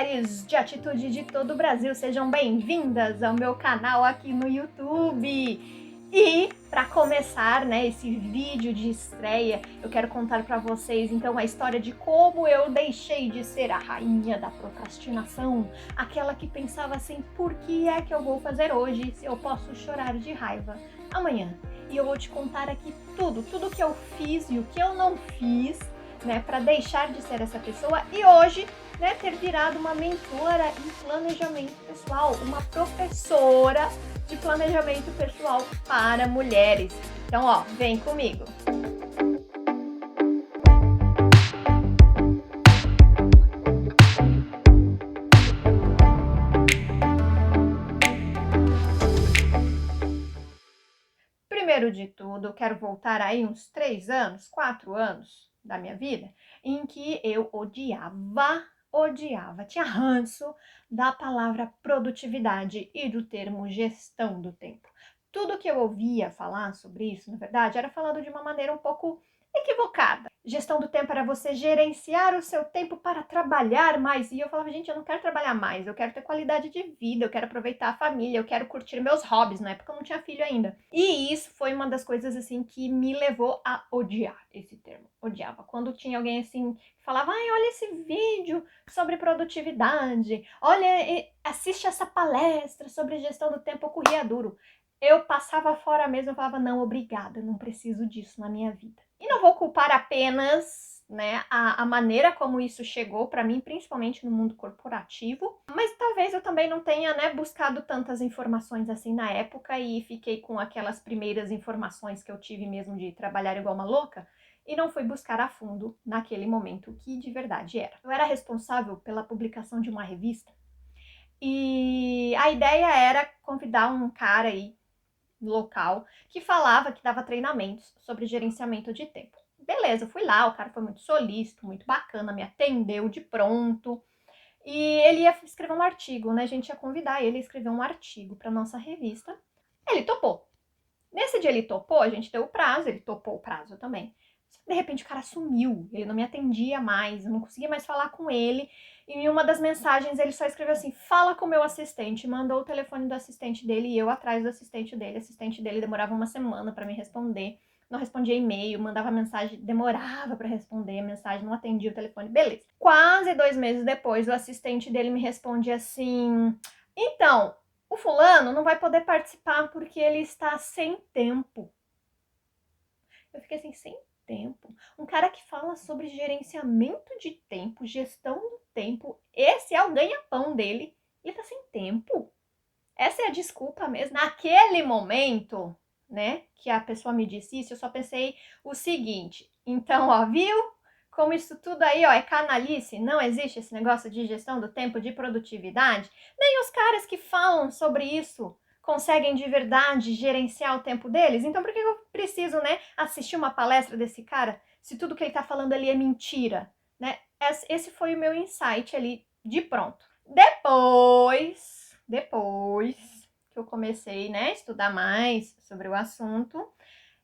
mulheres de atitude de todo o Brasil, sejam bem-vindas ao meu canal aqui no YouTube. E para começar, né, esse vídeo de estreia, eu quero contar para vocês então a história de como eu deixei de ser a rainha da procrastinação, aquela que pensava assim, por que é que eu vou fazer hoje se eu posso chorar de raiva amanhã? E eu vou te contar aqui tudo que eu fiz e o que eu não fiz, né, para deixar de ser essa pessoa e hoje, né, ter virado uma mentora em planejamento pessoal, uma professora de planejamento pessoal para mulheres. Então, ó, vem comigo. Primeiro de tudo, eu quero voltar aí uns 3 anos, 4 anos da minha vida, em que eu odiava, tinha ranço da palavra produtividade e do termo gestão do tempo. Tudo que eu ouvia falar sobre isso, na verdade, era falado de uma maneira um pouco equivocada. Gestão do tempo era você gerenciar o seu tempo para trabalhar mais. E eu falava, gente, eu não quero trabalhar mais, eu quero ter qualidade de vida, eu quero aproveitar a família, eu quero curtir meus hobbies. Na época eu não tinha filho ainda. E isso foi uma das coisas, assim, que me levou a odiar esse termo. Odiava. Quando tinha alguém, assim, que falava, ai, olha esse vídeo sobre produtividade, olha, assiste essa palestra sobre gestão do tempo, eu corria duro. Eu passava fora mesmo, eu falava, não, obrigada, não preciso disso na minha vida. E não vou culpar apenas, né, a maneira como isso chegou para mim, principalmente no mundo corporativo, mas talvez eu também não tenha, né, buscado tantas informações assim na época e fiquei com aquelas primeiras informações que eu tive mesmo de trabalhar igual uma louca e não fui buscar a fundo naquele momento o que de verdade era. Eu era responsável pela publicação de uma revista e a ideia era convidar um cara aí local que falava, que dava treinamentos sobre gerenciamento de tempo. Beleza, eu fui lá, o cara foi muito solícito, muito bacana, me atendeu de pronto. E ele ia escrever um artigo, né? A gente ia convidar ele a escrever um artigo para nossa revista. Ele topou. Nesse dia ele topou, a gente deu o prazo, ele topou o prazo também. De repente o cara sumiu, ele não me atendia mais, eu não conseguia mais falar com ele. E em uma das mensagens ele só escreveu assim, fala com o meu assistente, mandou o telefone do assistente dele e eu atrás do assistente dele. O assistente dele demorava uma semana para me responder, não respondia e-mail, mandava mensagem, demorava para responder a mensagem, não atendia o telefone, beleza. Quase 2 meses depois, o assistente dele me responde assim, então, o fulano não vai poder participar porque ele está sem tempo. Eu fiquei assim, sem tempo. Um cara que fala sobre gerenciamento de tempo, gestão do tempo, esse é o ganha-pão dele. Ele tá sem tempo. Essa é a desculpa mesmo. Naquele momento, né, que a pessoa me disse isso, eu só pensei o seguinte. Então, ó, viu? Como isso tudo aí, ó, é canalice, não existe esse negócio de gestão do tempo, de produtividade. Nem os caras que falam sobre isso conseguem de verdade gerenciar o tempo deles. Então, por que eu preciso, né, assistir uma palestra desse cara se tudo que ele tá falando ali é mentira, né? Esse foi o meu insight ali de pronto. Depois que eu comecei, né, a estudar mais sobre o assunto,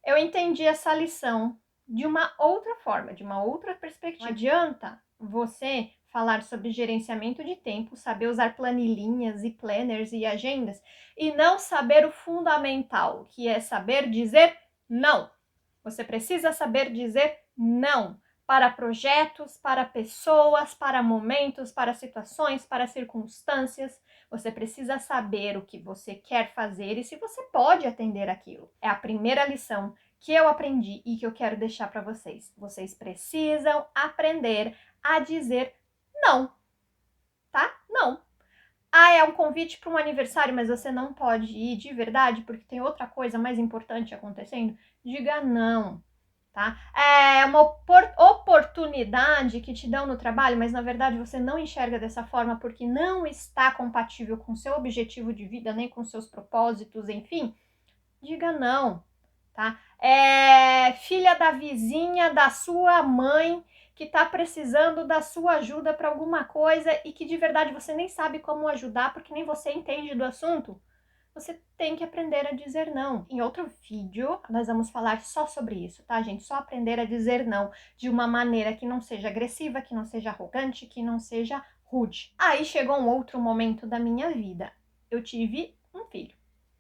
eu entendi essa lição de uma outra forma, de uma outra perspectiva. Não adianta você falar sobre gerenciamento de tempo, saber usar planilhinhas e planners e agendas e não saber o fundamental, que é saber dizer não. Você precisa saber dizer não para projetos, para pessoas, para momentos, para situações, para circunstâncias. Você precisa saber o que você quer fazer e se você pode atender aquilo. É a primeira lição que eu aprendi e que eu quero deixar para vocês. Vocês precisam aprender a dizer não, tá? Não. Ah, é um convite para um aniversário, mas você não pode ir de verdade porque tem outra coisa mais importante acontecendo? Diga não, tá? É uma oportunidade que te dão no trabalho, mas na verdade você não enxerga dessa forma porque não está compatível com seu objetivo de vida, nem com seus propósitos, enfim. Diga não, tá? É filha da vizinha, da sua mãe, que tá precisando da sua ajuda para alguma coisa e que de verdade você nem sabe como ajudar porque nem você entende do assunto. Você tem que aprender a dizer não. Em outro vídeo, nós vamos falar só sobre isso, tá, gente? Só aprender a dizer não de uma maneira que não seja agressiva, que não seja arrogante, que não seja rude. Aí chegou um outro momento da minha vida. Eu tive um filho,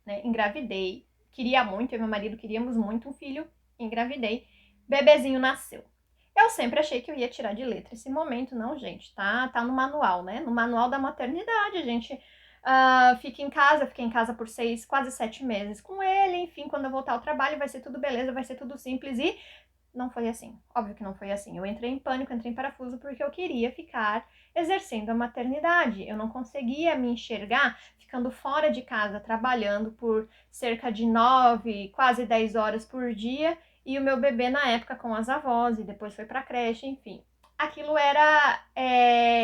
né? Engravidei, queria muito, eu e meu marido queríamos muito um filho, engravidei, bebezinho nasceu. Eu sempre achei que eu ia tirar de letra esse momento, não, gente, tá no manual, né? No manual da maternidade, a gente fiquei em casa por quase 7 meses com ele, enfim, quando eu voltar ao trabalho vai ser tudo beleza, vai ser tudo simples e não foi assim, óbvio que não foi assim. Eu entrei em pânico, entrei em parafuso porque eu queria ficar exercendo a maternidade. Eu não conseguia me enxergar ficando fora de casa, trabalhando por cerca de 9, quase 10 horas por dia e o meu bebê na época com as avós e depois foi pra creche, enfim. Aquilo era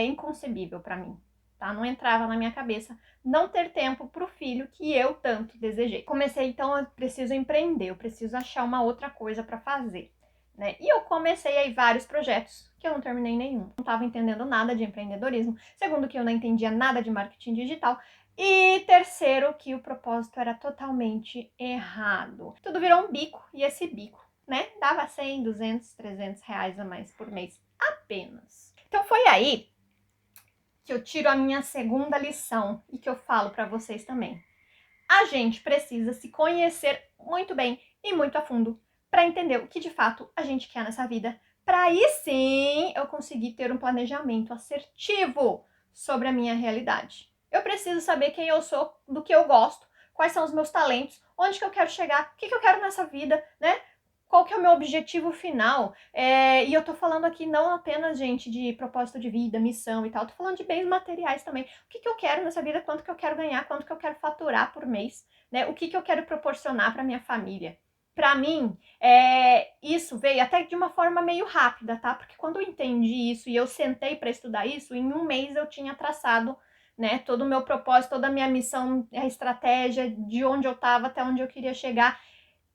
inconcebível para mim, tá? Não entrava na minha cabeça não ter tempo pro filho que eu tanto desejei. Comecei então, eu preciso empreender, eu preciso achar uma outra coisa para fazer. Né? E eu comecei aí vários projetos, que eu não terminei nenhum. Não estava entendendo nada de empreendedorismo. Segundo, que eu não entendia nada de marketing digital. E terceiro, que o propósito era totalmente errado. Tudo virou um bico, e esse bico, né, dava 100, 200, 300 reais a mais por mês, apenas. Então foi aí que eu tiro a minha segunda lição e que eu falo para vocês também. A gente precisa se conhecer muito bem e muito a fundo para entender o que de fato a gente quer nessa vida, para aí sim eu conseguir ter um planejamento assertivo sobre a minha realidade. Eu preciso saber quem eu sou, do que eu gosto, quais são os meus talentos, onde que eu quero chegar, o que eu quero nessa vida, né? Qual que é o meu objetivo final? E eu tô falando aqui não apenas, gente, de propósito de vida, missão e tal, tô falando de bens materiais também. O que eu quero nessa vida, quanto que eu quero ganhar, quanto que eu quero faturar por mês, né? O que eu quero proporcionar para minha família. Para mim, isso veio até de uma forma meio rápida, tá? Porque quando eu entendi isso e eu sentei para estudar isso, em um mês eu tinha traçado, né, todo o meu propósito, toda a minha missão, a estratégia, de onde eu estava até onde eu queria chegar,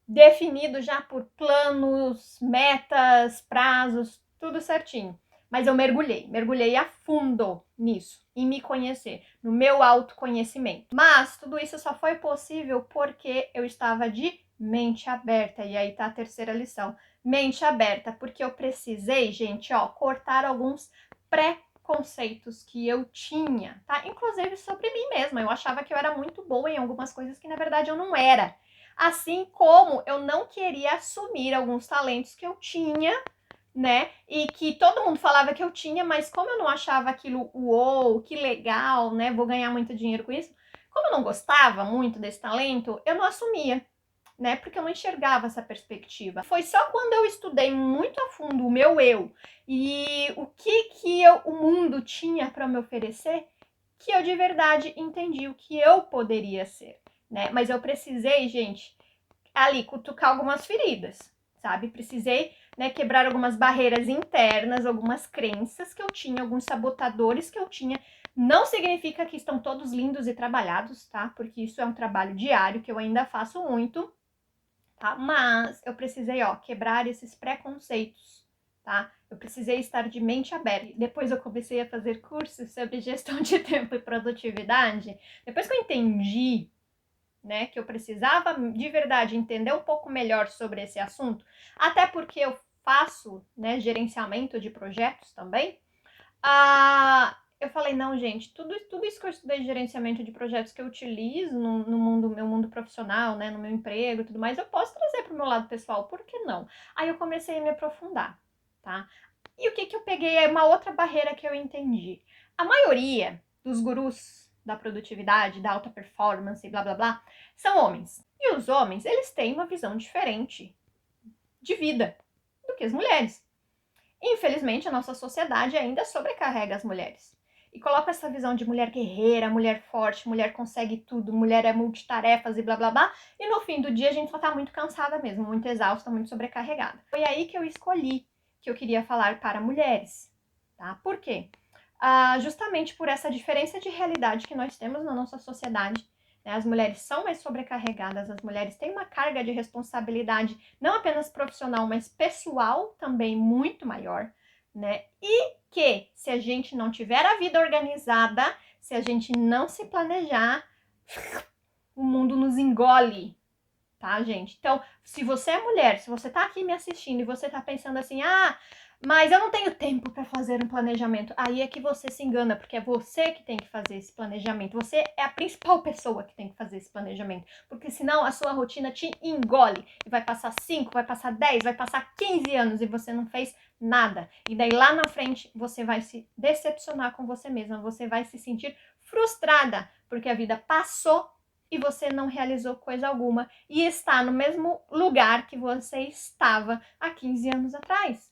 definido já por planos, metas, prazos, tudo certinho. Mas eu mergulhei a fundo nisso, em me conhecer, no meu autoconhecimento. Mas tudo isso só foi possível porque eu estava de mente aberta. E aí tá a terceira lição. Mente aberta, porque eu precisei, gente, cortar alguns preconceitos que eu tinha, tá? Inclusive sobre mim mesma. Eu achava que eu era muito boa em algumas coisas que na verdade eu não era. Assim como eu não queria assumir alguns talentos que eu tinha, né? E que todo mundo falava que eu tinha, mas como eu não achava aquilo, uou, que legal, né? Vou ganhar muito dinheiro com isso. Como eu não gostava muito desse talento, eu não assumia, né? Porque eu não enxergava essa perspectiva. Foi só quando eu estudei muito a fundo o meu eu e o que o mundo tinha para me oferecer, que eu de verdade entendi o que eu poderia ser, né? Mas eu precisei, gente, ali cutucar algumas feridas, sabe? Precisei, né, quebrar algumas barreiras internas, algumas crenças que eu tinha, alguns sabotadores que eu tinha. Não significa que estão todos lindos e trabalhados, tá? Porque isso é um trabalho diário que eu ainda faço muito, tá? Mas eu precisei, quebrar esses preconceitos, tá? Eu precisei estar de mente aberta. Depois eu comecei a fazer cursos sobre gestão de tempo e produtividade. Depois que eu entendi, né, que eu precisava de verdade entender um pouco melhor sobre esse assunto, até porque eu faço, né, gerenciamento de projetos também, eu falei, não, gente, tudo isso que eu estudei de gerenciamento de projetos que eu utilizo no meu mundo profissional, né, no meu emprego e tudo mais, eu posso trazer para o meu lado pessoal, por que não? Aí eu comecei a me aprofundar, tá? E o que eu peguei é uma outra barreira que eu entendi. A maioria dos gurus da produtividade, da alta performance, blá blá blá, são homens. E os homens, eles têm uma visão diferente de vida do que as mulheres. Infelizmente, a nossa sociedade ainda sobrecarrega as mulheres. E coloca essa visão de mulher guerreira, mulher forte, mulher consegue tudo, mulher é multitarefas e blá blá blá. E no fim do dia a gente só tá muito cansada mesmo, muito exausta, muito sobrecarregada. Foi aí que eu escolhi que eu queria falar para mulheres, tá? Por quê? Justamente por essa diferença de realidade que nós temos na nossa sociedade. Né? As mulheres são mais sobrecarregadas, as mulheres têm uma carga de responsabilidade não apenas profissional, mas pessoal também muito maior, né? E que se a gente não tiver a vida organizada, se a gente não se planejar, o mundo nos engole, tá, gente? Então, se você é mulher, se você tá aqui me assistindo e você tá pensando assim, Mas eu não tenho tempo para fazer um planejamento. Aí é que você se engana, porque é você que tem que fazer esse planejamento. Você é a principal pessoa que tem que fazer esse planejamento. Porque senão a sua rotina te engole. E vai passar 5, vai passar 10, vai passar 15 anos e você não fez nada. E daí lá na frente você vai se decepcionar com você mesma. Você vai se sentir frustrada, porque a vida passou e você não realizou coisa alguma. E está no mesmo lugar que você estava há 15 anos atrás.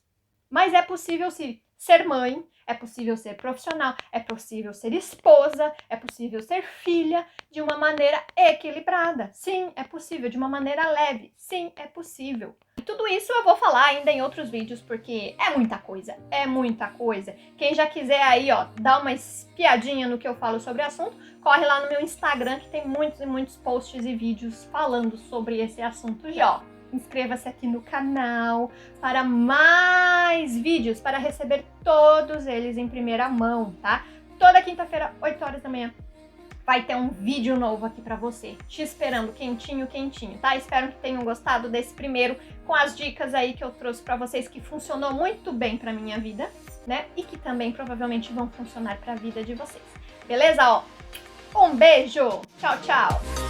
Mas é possível ser mãe, é possível ser profissional, é possível ser esposa, é possível ser filha de uma maneira equilibrada. Sim, é possível. De uma maneira leve. Sim, é possível. E tudo isso eu vou falar ainda em outros vídeos, porque é muita coisa. É muita coisa. Quem já quiser aí, ó, dar uma espiadinha no que eu falo sobre o assunto, corre lá no meu Instagram, que tem muitos e muitos posts e vídeos falando sobre esse assunto já. Ó, inscreva-se aqui no canal para mais vídeos, para receber todos eles em primeira mão, tá? Toda quinta-feira, 8 horas da manhã, vai ter um vídeo novo aqui pra você, te esperando quentinho, quentinho, tá? Espero que tenham gostado desse primeiro, com as dicas aí que eu trouxe pra vocês, que funcionou muito bem pra minha vida, né? E que também provavelmente vão funcionar pra vida de vocês. Beleza? Ó, um beijo! Tchau, tchau!